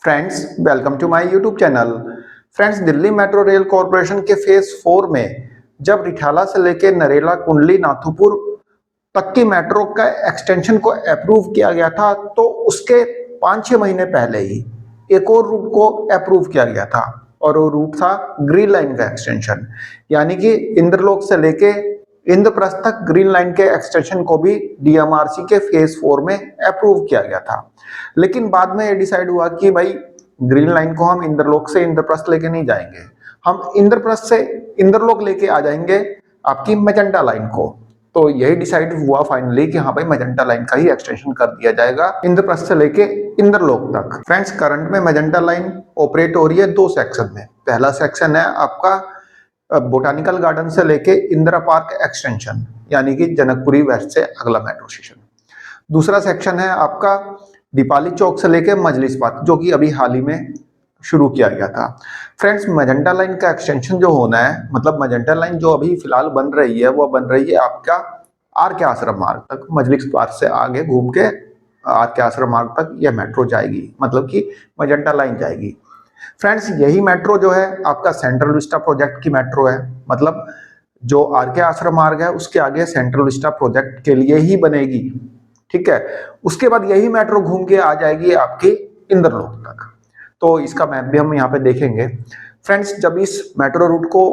Friends, welcome to my YouTube channel. Friends, Delhi metro rail corporation के phase 4 में जब रिठाला से लेकर नरेला कुंडली नाथुपुर तक की मेट्रो का एक्सटेंशन को अप्रूव किया गया था, तो उसके 5-6 महीने पहले ही एक और रूट को अप्रूव किया गया था और वो रूट था ग्रीन लाइन का एक्सटेंशन। यानी कि इंद्रलोक से लेके इंद्रप्रस्थ तक ग्रीन लाइन के एक्सटेंशन को भी डीएमआरसी के फेज 4 में अप्रूव किया गया था। लेकिन बाद में ये डिसाइड हुआ कि भाई ग्रीन लाइन को हम इंद्रलोक से इंद्रप्रस्थ लेके नहीं जाएंगे, हम इंद्रप्रस्थ से इंद्रलोक लेके आ जाएंगे आपकी मैजेंटा लाइन को। तो यही डिसाइड हुआ फाइनली कि हाँ भाई मैजेंटा लाइन का ही एक्सटेंशन कर दिया जाएगा इंद्रप्रस्थ से लेके इंद्रलोक तक। फ्रेंड्स, करंट में मैजेंटा लाइन ऑपरेट हो रही है 2 सेक्शन में। पहला सेक्शन है आपका बोटानिकल गार्डन से लेके इंदिरा पार्क एक्सटेंशन, यानी कि जनकपुरी वेस्ट से अगला मेट्रो स्टेशन। दूसरा सेक्शन है आपका दीपाली चौक से लेके मजलिस पार्क, जो कि अभी हाल ही में शुरू किया गया था। फ्रेंड्स, मैजेंटा लाइन का एक्सटेंशन जो होना है, मतलब मैजेंटा लाइन जो अभी फिलहाल बन रही है वो बन रही है आपका आर के आश्रम मार्ग तक। मजलिस पार्क से आगे घूम के आर के आश्रम मार्ग तक यह मेट्रो जाएगी, मतलब कि मैजेंटा लाइन जाएगी। फ्रेंड्स, यही मेट्रो जो है आपका सेंट्रल विस्टा प्रोजेक्ट की मेट्रो है, मतलब जो आर के आश्रम मार्ग है उसके आगे सेंट्रल विस्टा प्रोजेक्ट के लिए ही बनेगी। ठीक है, उसके बाद यही मेट्रो घूम के आ जाएगी आपके इंद्रलोक तक। तो इसका मैप भी हम यहाँ पे देखेंगे। फ्रेंड्स, जब इस मेट्रो रूट को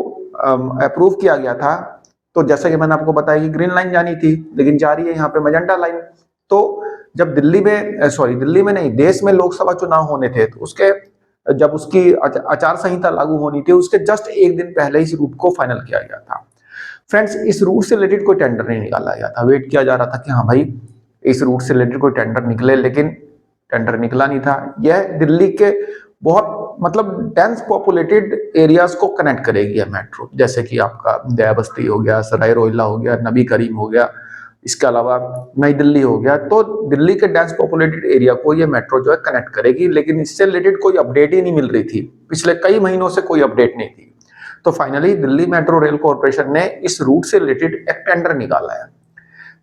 अप्रूव किया गया था, तो जैसा कि मैंने आपको बताया कि ग्रीन लाइन जानी थी, लेकिन जा रही है यहाँ पे मैजेंटा लाइन। तो जब दिल्ली में नहीं, देश में लोकसभा चुनाव होने थे, तो उसके जब उसकी आचार संहिता लागू होनी थी, उसके जस्ट एक दिन पहले इस रूट को फाइनल किया गया था। फ्रेंड्स, इस रूट से रिलेटेड कोई टेंडर नहीं निकाला गया था। वेट किया जा रहा था कि हाँ भाई इस रूट से रिलेटेड कोई टेंडर निकले, लेकिन टेंडर निकला नहीं था। यह दिल्ली के बहुत मतलब डेंस पॉपुलेटेड एरियाज को कनेक्ट करेगी यह मेट्रो, जैसे कि आपका दया बस्ती हो गया, सराय रोहिल्ला हो गया, नबी करीम हो गया, इसके अलावा नई दिल्ली हो गया। तो दिल्ली के डेंस पॉपुलेटेड एरिया को ये मेट्रो जो है कनेक्ट करेगी, लेकिन इससे रिलेटेड कोई अपडेट ही नहीं मिल रही थी। पिछले कई महीनों से कोई अपडेट नहीं थी। तो finally Delhi metro rail corporation ने इस रूट से रिलेटेड एक टेंडर निकाला है।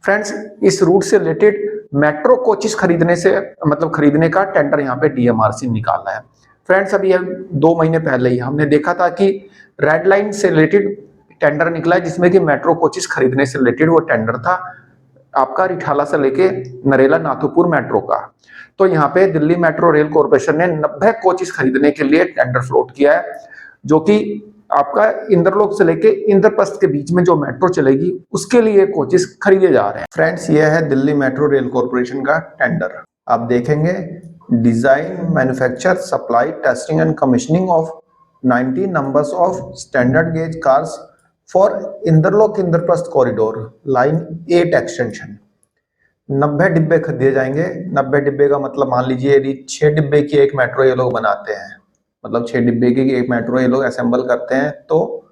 फ्रेंड्स, इस रूट से रिलेटेड मेट्रो कोचेस खरीदने का टेंडर यहाँ पे डीएमआरसी निकाला है। फ्रेंड्स, अभी 2 महीने पहले ही हमने देखा था कि रेड लाइन से रिलेटेड टेंडर निकला है, जिसमें कि मेट्रो कोचेस खरीदने से रिलेटेड वो टेंडर था आपका रिठाला से लेके नरेला नाथुपुर मेट्रो का। तो यहाँ पे दिल्ली मेट्रो रेल कॉर्पोरेशन ने 90 कोचेस खरीदने के लिए टेंडर फ्लोट किया है, जो कि आपका इंद्रलोक से लेके इंद्रप्रस्थ के बीच में जो मेट्रो चलेगी उसके लिए कोचेस खरीदे जा रहे हैं। फ्रेंड्स, ये है दिल्ली मेट्रो रेल कॉर्पोरेशन का टेंडर। आप देखेंगे design, manufacture, supply, testing and commissioning of 90 numbers of standard gauge cars for Indralok Indraprastha corridor line 8 extension. 90 डिब्बे खरीदे जाएंगे। 90 डिब्बे का मतलब मान लीजिए यदि 6 डिब्बे की एक मेट्रो ये लोग बनाते हैं, मतलब 6 डिब्बे की एक मेट्रो ये लोग असेंबल करते हैं, तो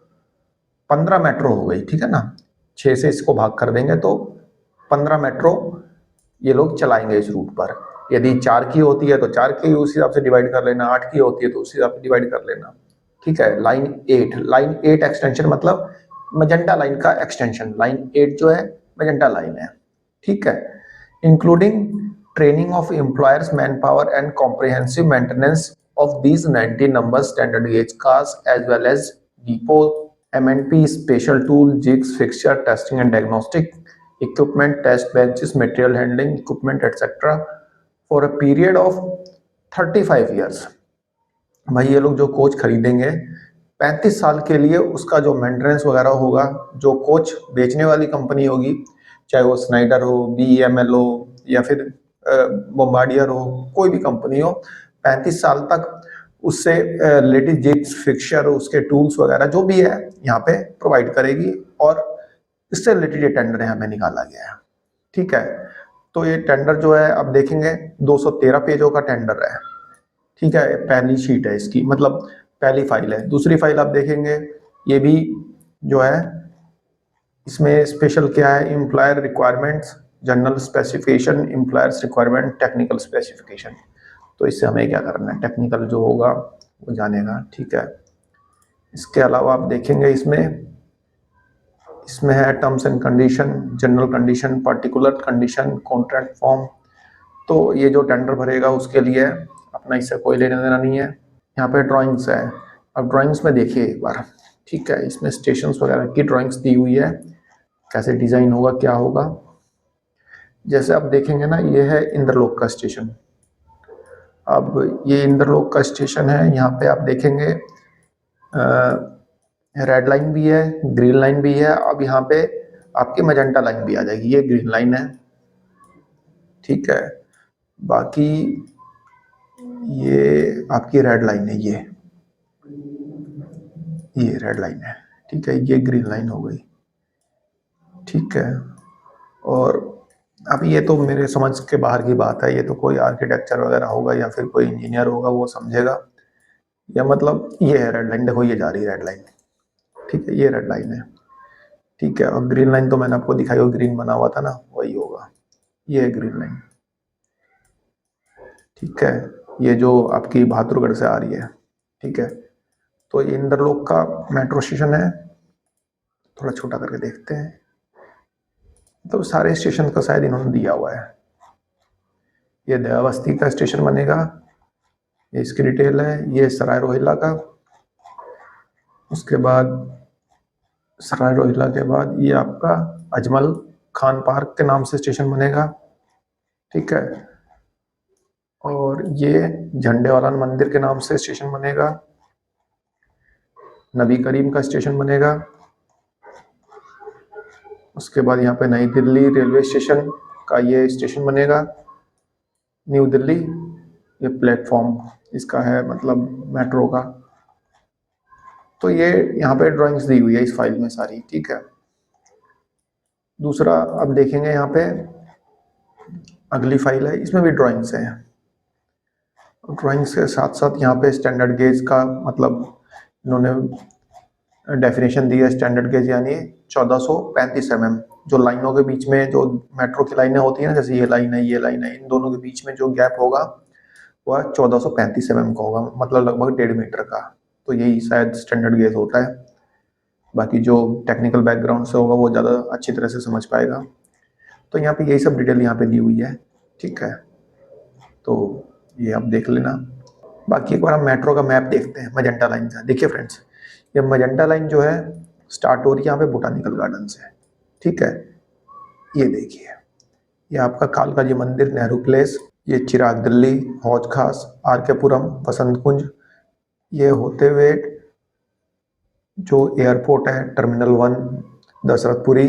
15 मेट्रो हो गई। ठीक है ना, 6 से इसको भाग कर देंगे तो 15 मेट्रो ये लोग चलाएंगे इस रूट पर। यदि 4 की होती है तो 4 की उस हिसाब से डिवाइड कर लेना, 8 की होती है तो उस हिसाब से डिवाइड कर लेना। ठीक है, लाइन 8 एक्सटेंशन मतलब मैजेंटा लाइन का एक्सटेंशन। लाइन 8 जो है मैजेंटा लाइन है। ठीक है, including training of employers, man power and comprehensive maintenance of these 90 number standard gauge cars, as well as depot, M&P, special tool, jigs, fixture, testing and diagnostic equipment, test benches, material handling equipment, etc. for a period of 35 years। भाई ये लोग जो coach खरीदेंगे 35 साल के लिए, उसका जो मेंटेनेंस वगैरह होगा, जो कोच बेचने वाली कंपनी होगी, चाहे वो स्नाइडर हो, BEML हो, या फिर बोम्बार्डियर हो, कोई भी कंपनी हो, 35 साल तक उससे रिलेटेड जिग्स, फिक्सचर, उसके टूल्स वगैरह जो भी है यहाँ पे प्रोवाइड करेगी, और इससे रिलेटेड ये टेंडर यहाँ पे निकाला गया है। ठीक है, तो ये टेंडर जो है आप देखेंगे 213 पेजों का टेंडर है। ठीक है, पहली शीट है इसकी, मतलब पहली फाइल है। दूसरी फाइल आप देखेंगे, ये भी जो है इसमें स्पेशल क्या है, employer requirements, general specification, employers requirement, technical specification. तो इससे हमें क्या करना है, टेक्निकल जो होगा वो जानेगा। ठीक है, इसके अलावा आप देखेंगे इसमें है terms and condition, general condition, particular condition, contract form. तो ये जो टेंडर भरेगा उसके लिए अपना इससे कोई लेना देना नहीं है। यहाँ पे ड्राइंग्स है। अब ड्राइंग्स में देखिए एक बार, ठीक है, इसमें स्टेशंस वगैरह की ड्राइंग्स दी हुई है, कैसे डिज़ाइन होगा क्या होगा। जैसे आप देखेंगे ना, ये है इंद्रलोक का स्टेशन। अब ये इंद्रलोक का स्टेशन है, यहाँ पे आप देखेंगे रेड लाइन भी है, ग्रीन लाइन भी है। अब यहाँ पे आपकी मैजेंटा लाइन भी आ जाएगी, ये ग्रीन लाइन है, ठीक है। बाकी ये आपकी रेड लाइन है, ये रेड लाइन है, ठीक है, ये ग्रीन लाइन हो गई, ठीक है। और अब ये तो मेरे समझ के बाहर की बात है, ये तो कोई आर्किटेक्चर वगैरह होगा या फिर कोई इंजीनियर होगा वो समझेगा। या मतलब ये है रेड लाइन, देखो ये जा रही है रेड लाइन, ठीक है, ये रेड लाइन है, ठीक है। और ग्रीन लाइन तो मैंने आपको दिखाई, वो ग्रीन बना हुआ था ना, वही होगा, ये है ग्रीन लाइन, ठीक है। ये जो आपकी बहादुरगढ़ से आ रही है, ठीक है। तो ये इंद्रलोक का मेट्रो स्टेशन है। थोड़ा छोटा करके देखते हैं, तो सारे स्टेशन का शायद इन्होंने दिया हुआ है। ये दयाबस्ती का स्टेशन बनेगा, ये इसकी डिटेल है। ये सराय रोहिल्ला का, उसके बाद सराय रोहिल्ला के बाद ये आपका अजमल खान पार्क के नाम से स्टेशन बनेगा, ठीक है। और ये झंडे वाला मंदिर के नाम से स्टेशन बनेगा। नबी करीम का स्टेशन बनेगा। उसके बाद यहाँ पे नई दिल्ली रेलवे स्टेशन का ये स्टेशन बनेगा, न्यू दिल्ली। ये प्लेटफॉर्म इसका है, मतलब मेट्रो का। तो ये यहाँ पे ड्राइंग्स दी हुई है इस फाइल में सारी, ठीक है। दूसरा अब देखेंगे यहाँ पे अगली फाइल है, इसमें भी ड्राइंग्स हैं। ड्राइंग्स के साथ साथ यहाँ पे स्टैंडर्ड गेज का मतलब इन्होंने डेफिनेशन दी है। स्टैंडर्ड गेज यानी 1435 mm। जो लाइनों के बीच में जो मेट्रो की लाइनें होती है ना, जैसे ये लाइन है, ये लाइन है, इन दोनों के बीच में जो गैप होगा वह 1435 mm का होगा, मतलब लगभग 1.5 मीटर का। तो यही शायद स्टैंडर्ड गेज होता है। बाकी जो टेक्निकल बैकग्राउंड से होगा वो ज़्यादा अच्छी तरह से समझ पाएगा। तो यहाँ पे यही सब डिटेल यहाँ पे दी हुई है, ठीक है। तो ये आप देख लेना। बाकी एक बार हम मेट्रो का मैप देखते हैं मजेंटा लाइन का। देखिए फ्रेंड्स, ये मजेंटा लाइन जो है स्टार्ट हो रही है यहाँ पे बोटानिकल गार्डन से, ठीक है। ये देखिए, ये आपका कालका जी मंदिर, नेहरू प्लेस, ये चिराग दिल्ली, हौज खास, आर के पुरम, वसंत कुंज, ये होते हुए जो एयरपोर्ट है टर्मिनल 1 दशरथपुरी,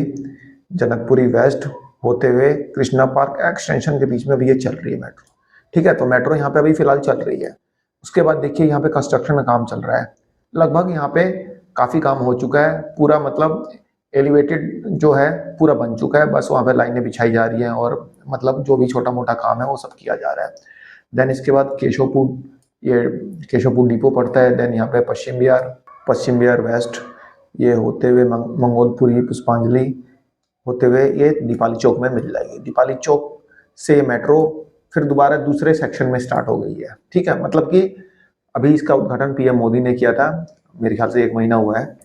जनकपुरी वेस्ट होते हुए कृष्णा पार्क एक्सटेंशन के बीच में भी ये चल रही है मेट्रो, ठीक है। तो मेट्रो यहाँ पे अभी फिलहाल चल रही है। उसके बाद देखिए यहाँ पे कंस्ट्रक्शन का काम चल रहा है। लगभग यहाँ पे काफी काम हो चुका है, पूरा मतलब एलिवेटेड जो है पूरा बन चुका है। बस वहाँ पे लाइनें बिछाई जा रही हैं और मतलब जो भी छोटा मोटा काम है वो सब किया जा रहा है। देन इसके बाद केशवपुर, ये केशवपुर डिपो पड़ता है। देन यहाँ पे पश्चिम बिहार वेस्ट, ये होते हुए मंगोलपुरी, पुष्पांजलि होते हुए ये दीपाली चौक में मिल जाएगी। दीपाली चौक से मेट्रो फिर दोबारा दूसरे सेक्शन में स्टार्ट हो गई है, ठीक है। मतलब कि अभी इसका उद्घाटन पीएम मोदी ने किया था, मेरे ख्याल से 1 महीना हुआ है,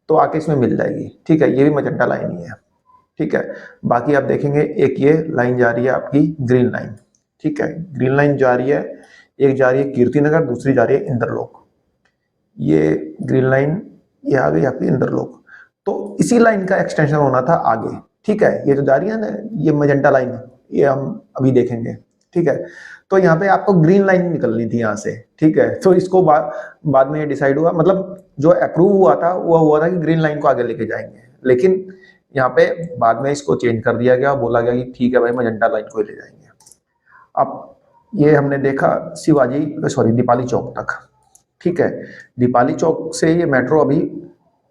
तो आके इसमें मिल जाएगी, ठीक है। ये भी मजेंटा लाइन ही है, ठीक है। बाकी आप देखेंगे एक ये लाइन जा रही है आपकी ग्रीन लाइन, ठीक है। ग्रीन लाइन जा रही है, एक जा रही है कीर्ति नगर, दूसरी जा रही है इंद्रलोक। ये ग्रीन लाइन ये आ गई आपकी इंद्रलोक। तो इसी लाइन का एक्सटेंशन होना था आगे, ठीक है। ये जो जा रही है ना, ये मजेंटा लाइन, ये हम अभी देखेंगे, ठीक है। तो यहाँ पे आपको ग्रीन लाइन निकलनी थी यहाँ से, ठीक है। तो इसको बाद में ये डिसाइड हुआ, मतलब जो अप्रूव हुआ था वो हुआ था कि ग्रीन लाइन को आगे लेके जाएंगे, लेकिन यहाँ पे बाद में इसको चेंज कर दिया गया, बोला गया कि ठीक है भाई मजेंटा लाइन को ले जाएंगे। अब ये हमने देखा दीपाली चौक तक, ठीक है। दीपाली चौक से ये मेट्रो अभी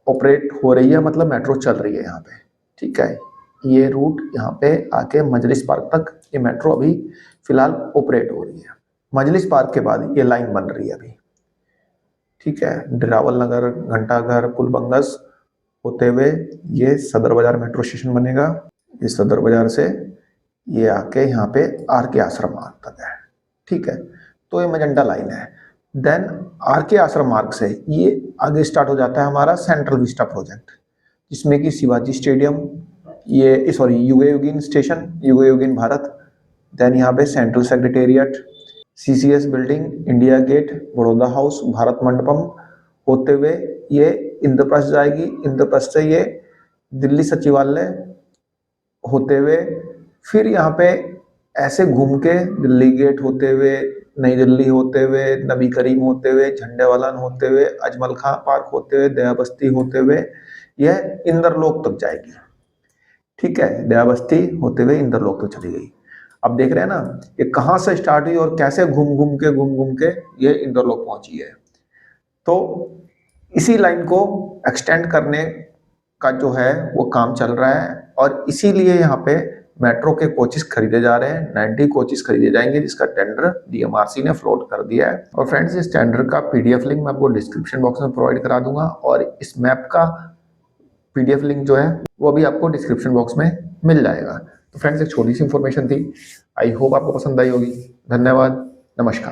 ऑपरेट हो रही है, मतलब मेट्रो चल रही है यहाँ पे, ठीक है। ये रूट यहाँ पे आके मजलिस पार्क तक ये मेट्रो अभी फिलहाल ऑपरेट हो रही है। मजलिस पार्क के बाद ये लाइन बन रही है अभी, ठीक है। डिरावल नगर, घंटाघर, पुलबंगस होते हुए ये सदर बाजार मेट्रो स्टेशन बनेगा। ये सदर बाजार से ये आके यहाँ पे आर के आश्रम मार्ग तक है, ठीक है। तो ये मजेंटा लाइन है। देन आर के आश्रम मार्ग से ये आगे स्टार्ट हो जाता है हमारा सेंट्रल विस्टा प्रोजेक्ट, जिसमें कि शिवाजी स्टेडियम, युग योगिन स्टेशन, युग योगिन भारत, देन यहाँ पे central secretariat, CCS building, India gate, Baroda house, Bharat Mandapam होते हुए ये इंद्रप्रस्थ जाएगी। इंद्रप्रस्थ से ये दिल्ली सचिवालय होते हुए फिर यहाँ पे ऐसे घूम के दिल्ली गेट होते हुए, नई दिल्ली होते हुए, नबी करीम होते हुए, झंडेवालन होते हुए, अजमल खां पार्क होते हुए, दया बस्ती होते हुए यह इंद्रलोक तक जाएगी। ठीक है, दया बस्ती होते हुए इंद्रलोक तक चली गई। अब देख रहे हैं ना ये कहाँ से स्टार्ट हुई और कैसे घूम घूम के ये इंद्रलोक पहुंची है। तो इसी लाइन को एक्सटेंड करने का जो है वो काम चल रहा है और इसीलिए यहाँ पे मेट्रो के कोचेस खरीदे जा रहे हैं। 90 कोचेस खरीदे जाएंगे जिसका टेंडर DMRC ने फ्लोट कर दिया है। और फ्रेंड्स इस टेंडर का PDF लिंक मैं आपको डिस्क्रिप्शन बॉक्स में प्रोवाइड करा दूंगा और इस मैप का PDF लिंक जो है वो भी आपको डिस्क्रिप्शन बॉक्स में मिल जाएगा। तो फ्रेंड्स एक छोटी सी इंफॉर्मेशन थी, आई होप आपको पसंद आई होगी। धन्यवाद, नमस्कार।